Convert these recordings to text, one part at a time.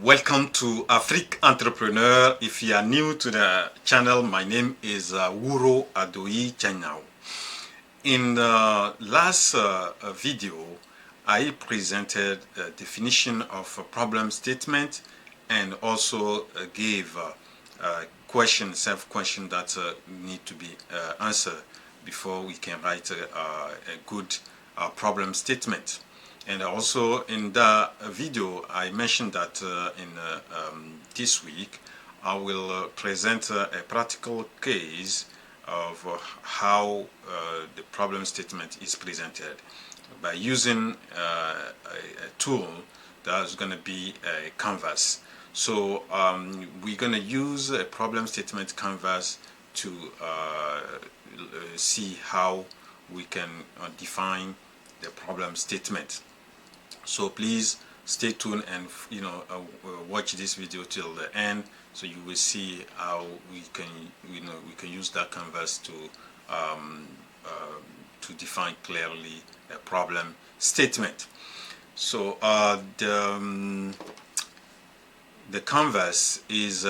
Welcome to Afrique Entrepreneur. If you are new to the channel, my name is Ouro Adoi Chanyao. In the last video, I presented a definition of a problem statement and also gave self-question that need to be answered before we can write a good problem statement. And also in the video, I mentioned that this week, I will present a practical case of how the problem statement is presented by using a tool that's going to be a canvas. So we're going to use a problem statement canvas to see how we can define the problem statement. So please stay tuned and watch this video till the end, so you will see how we can use that canvas to define clearly a problem statement. So the canvas is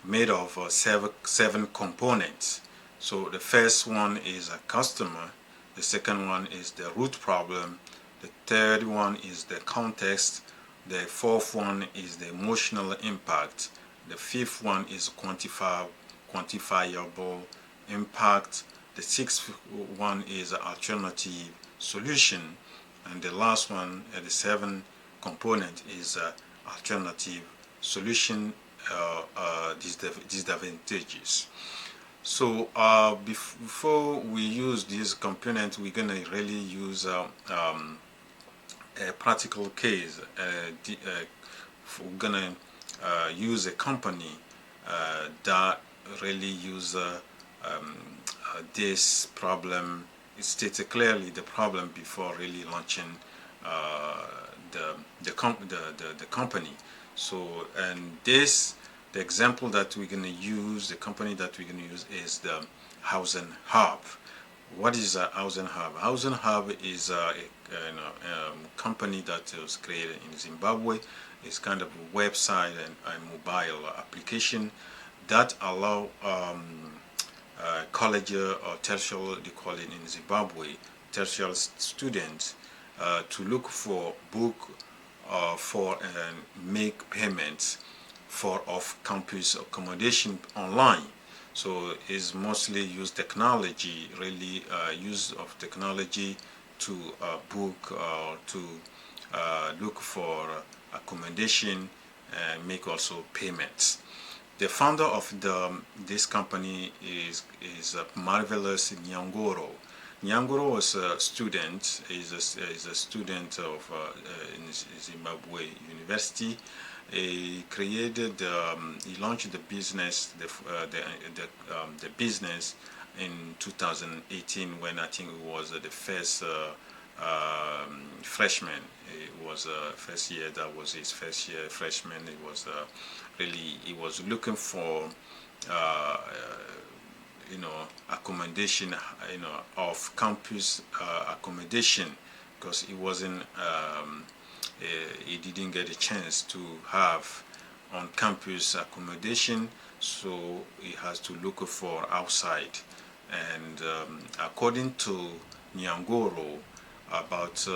made of seven components. So the first one is a customer, the second one is the root problem, the third one is the context, the fourth one is the emotional impact, the fifth one is quantifiable impact, the sixth one is alternative solution, and the last one, the seventh component, is alternative solution disadvantages. So before we use this component, we're going to really use a practical case. We're going to use a company that really use this problem. It states clearly the problem before really launching the company. So, and the example that we're going to use, the company that we're going to use, is the Housing Hub. What is a Housing Hub? Housing Hub is a company that was created in Zimbabwe. It's kind of a website and a mobile application that allow college or tertiary, they call it in Zimbabwe, tertiary students to look for book for and make payments for off-campus accommodation online. So it's mostly use technology, really use of technology to book or to look for accommodation and make also payments. The founder of this company is marvelous Nyangoro. Nyangoro was a student. Is a student of in Zimbabwe University. He created, he launched the business, the business in 2018, when I think it was the first freshman. It was first year. That was his first year freshman. It was really, he was looking for accommodation, off campus accommodation, because he wasn't he didn't get a chance to have on campus accommodation, so he has to look for outside. And according to Nyangoro, about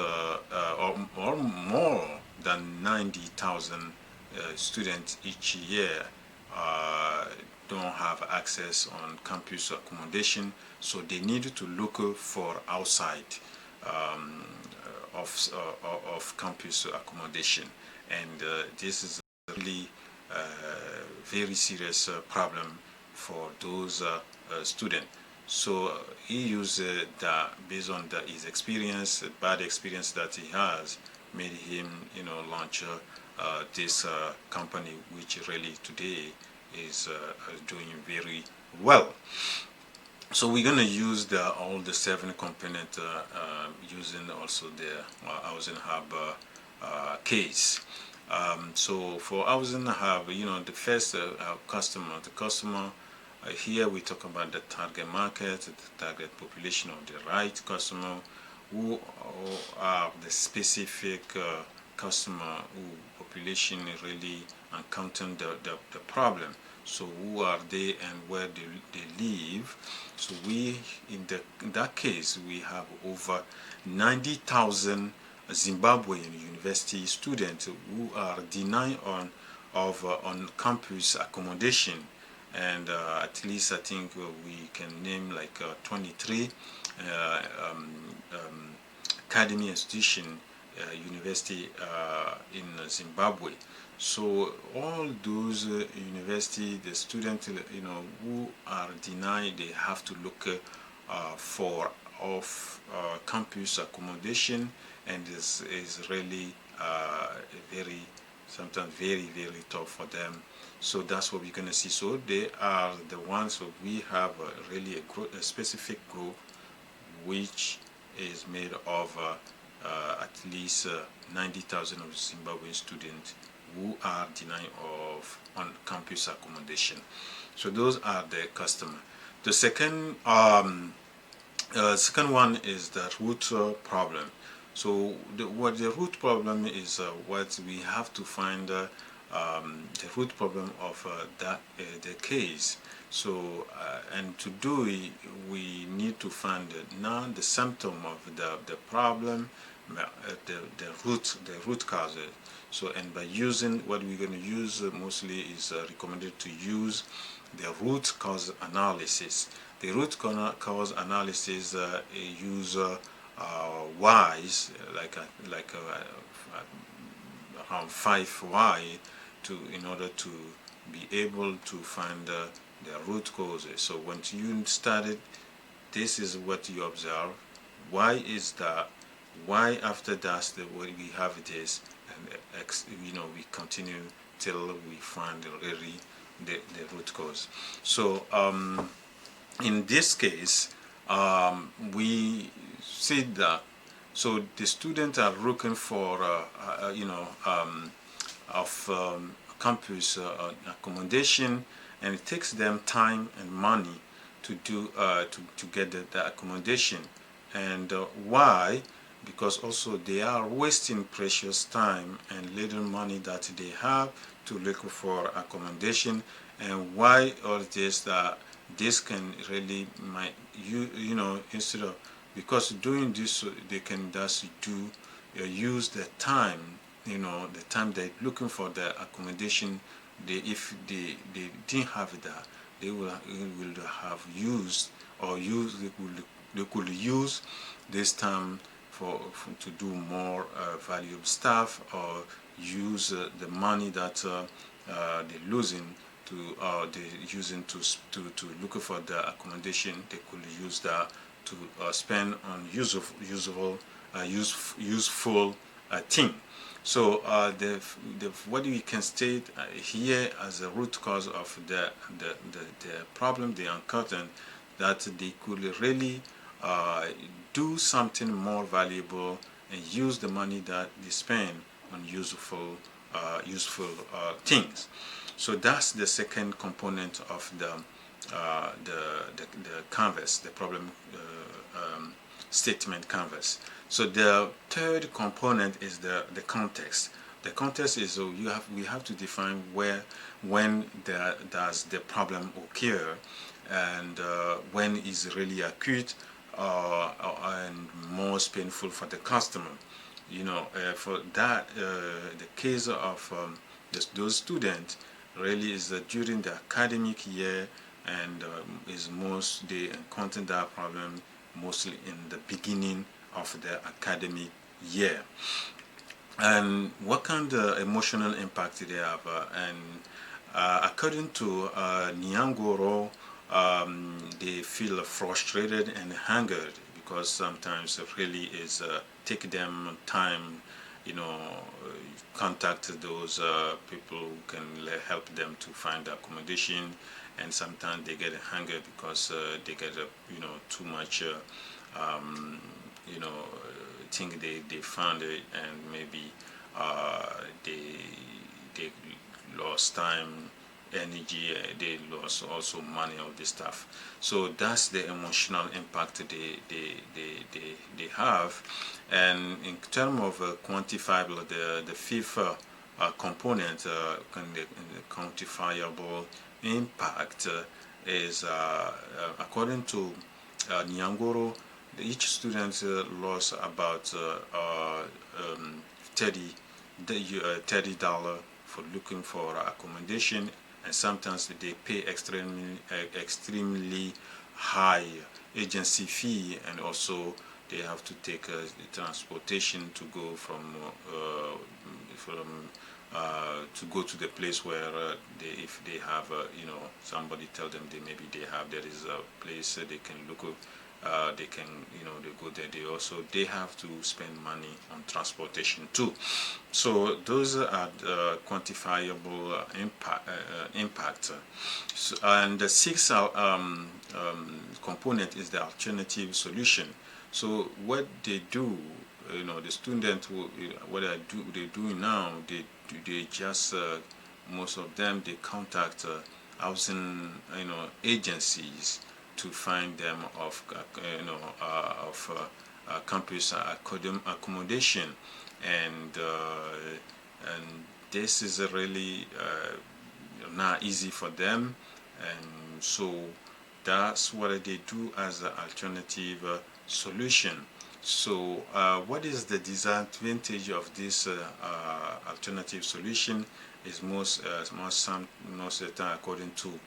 or more than 90,000 students each year don't have access on campus accommodation, so they need to look for outside of campus accommodation. And this is really very serious problem for those students. So he used that, based on his experience, bad experience that he has, made him launch this company, which really today is doing very well. So we're going to use all the seven components using also the Housing Hub case. So for Housing Hub, the first customer, here we talk about the target market, the target population of the right customer, who are the specific customer who population really encountering the problem. So who are they and where they live? So in that case we have over 90,000 Zimbabwean university students who are denied on campus accommodation, and at least I think we can name like 23 uh, um, um, academy institution university in Zimbabwe. So all those university, the students, who are denied, they have to look for off campus accommodation, and is really very sometimes very tough for them. So that's what we're gonna see. So they are the ones. So we have really a specific group which is made of at least 90,000 of Zimbabwean students who are denied of on-campus accommodation. So those are the customer. The second one is the root problem. So what the root problem is, what we have to find the root problem of the case. So and to do it, we need to find now the symptom of the problem, the root causes. So, and by using, what we're going to use mostly is recommended to use the root cause analysis. The root cause analysis use whys, like around 5 why, in order to be able to find the root causes. So once you started, this is what you observe. Why is that? Why after that we have this, and we continue till we find really the root cause. So in this case, we see that, so the students are looking for campus accommodation, and it takes them time and money to do to get the accommodation. And why? Because also they are wasting precious time and little money that they have to look for accommodation. And why all this? That this can really might instead of, because doing this they can just do use the time, the time they're looking for the accommodation. If they didn't have that, they will have used, or they could use this time to do more valuable stuff, or use the money that they're losing to they're using to look for the accommodation. They could use that to spend on useful thing. So what we can state here as a root cause of the problem they encountered, that they could really do something more valuable and use the money that they spend on useful things. So that's the second component of the canvas, the problem statement canvas. So the third component is the context. The context is, we have to define when does the problem occur, and when is really acute and most painful for the customer. For that, the case of those students really is that during the academic year, and they encounter that problem mostly in the beginning of the academic year. And what kind of emotional impact they have? According to Nyangoro, they feel frustrated and angered, because sometimes it really is take them time, contact those people who can help them to find accommodation, and sometimes they get angered because they get too much think they found it, and maybe they lost time energy, they lose also money, all this stuff. So that's the emotional impact they have. And in terms of quantifiable, the fifth component, the quantifiable impact is according to Nyangoro, each student lost about 30 $30 for looking for accommodation, and sometimes they pay extremely high agency fee, and also they have to take the transportation to go to go to the place where if they have somebody tell them there is a place they can look they can they go there, they have to spend money on transportation too. So those are the quantifiable impact. So, and the sixth component is the alternative solution. So what they do, the student what they do now, they just most of them they contact housing agencies to find them of campus accommodation, and this is really not easy for them, and so that's what they do as an alternative solution. So what is the disadvantage of this alternative solution is most of the time, according to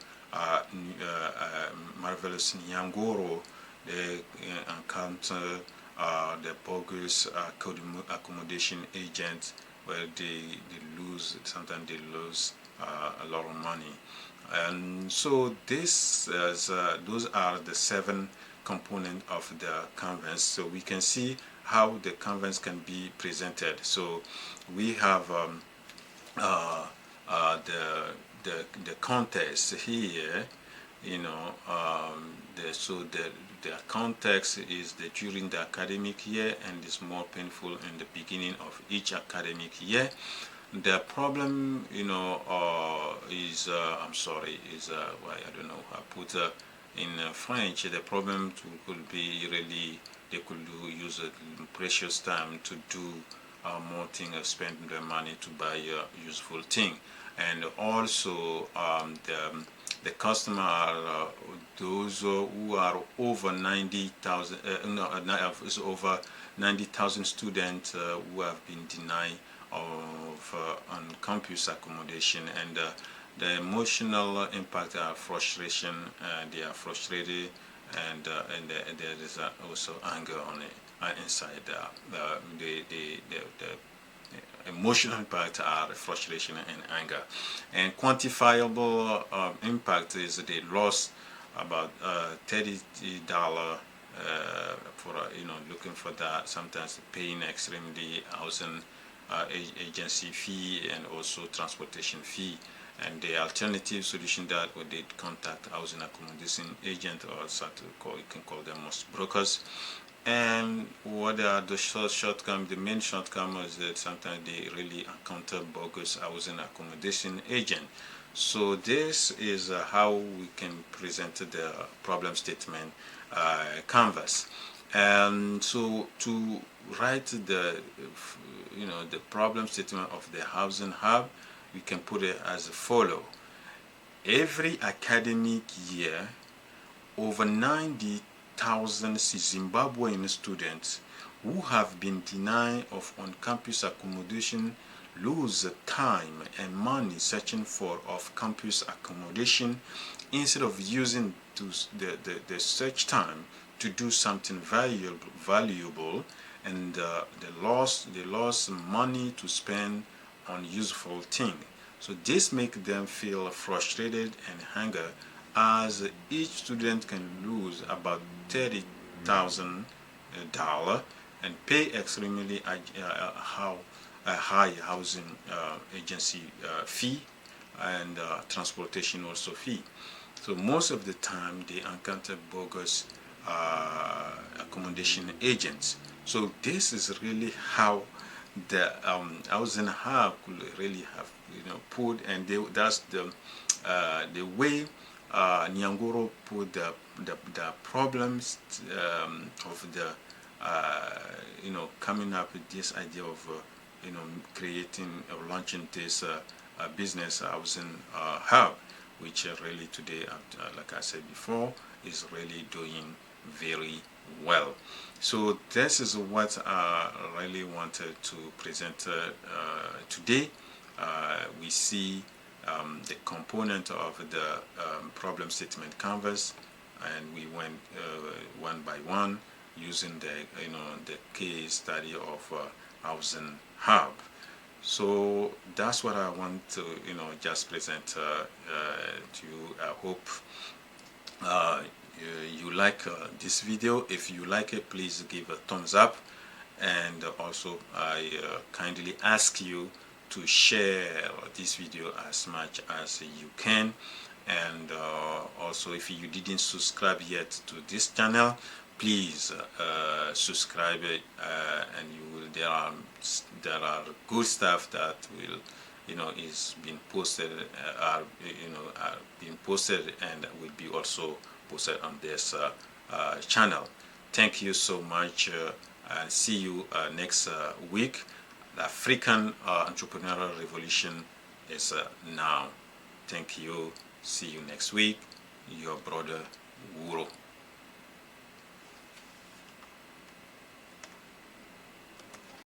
Marvelous Nyangoro, they encounter the bogus accommodation agent, where sometimes they lose a lot of money. And so those are the 7 components of the canvas. So we can see how the canvas can be presented. So we have the context here, the context is during the academic year, and is more painful in the beginning of each academic year. The problem, is why I don't know. I put in French. The problem could be really they could use a precious time to do more things, spend their money to buy a useful thing, and also the customer are those who are over 90,000, over 90,000 students who have been denied of on-campus accommodation, and the emotional impact are frustration. They are frustrated, and there is also anger on it inside the emotional impact are frustration and anger. And quantifiable impact is they lost about $30 for looking for that, sometimes paying extremely housing agency fee, and also transportation fee. And the alternative solution that would they contact housing accommodation agent, or you can call them most brokers. And what are the shortcomings? The main shortcome is that sometimes they really encounter bogus housing accommodation agent. So this is how we can present the problem statement canvas. And so to write the problem statement of the housing hub, we can put it as follow. Every academic year, over 90,000 Zimbabwean students who have been denied of on-campus accommodation lose time and money searching for off-campus accommodation, instead of using the search time to do something valuable, and they lost money to spend on useful thing. So this makes them feel frustrated and anger, as each student can lose about $30,000 and pay extremely high housing agency fee, and transportation also fee. So most of the time they encounter bogus accommodation agents. So this is really how the housing hub could really have put, and that's the way Nyangoro put the problems of the coming up with this idea of creating or launching this business housing hub, which really today, like I said before, is really doing very well. So this is what I really wanted to present today. We see the component of the problem statement canvas, and we went one by one using the case study of housing hub. So that's what I want to just present to you. I hope you like this video. If you like it, please give a thumbs up, and also I kindly ask you to share this video as much as you can. And also, if you didn't subscribe yet to this channel, please subscribe it, and you will there are good stuff that will is being posted, are being posted, and will be also posted on this channel. Thank you so much, and see you next week. The African entrepreneurial revolution is now. Thank you. See you next week. Your brother Ouro.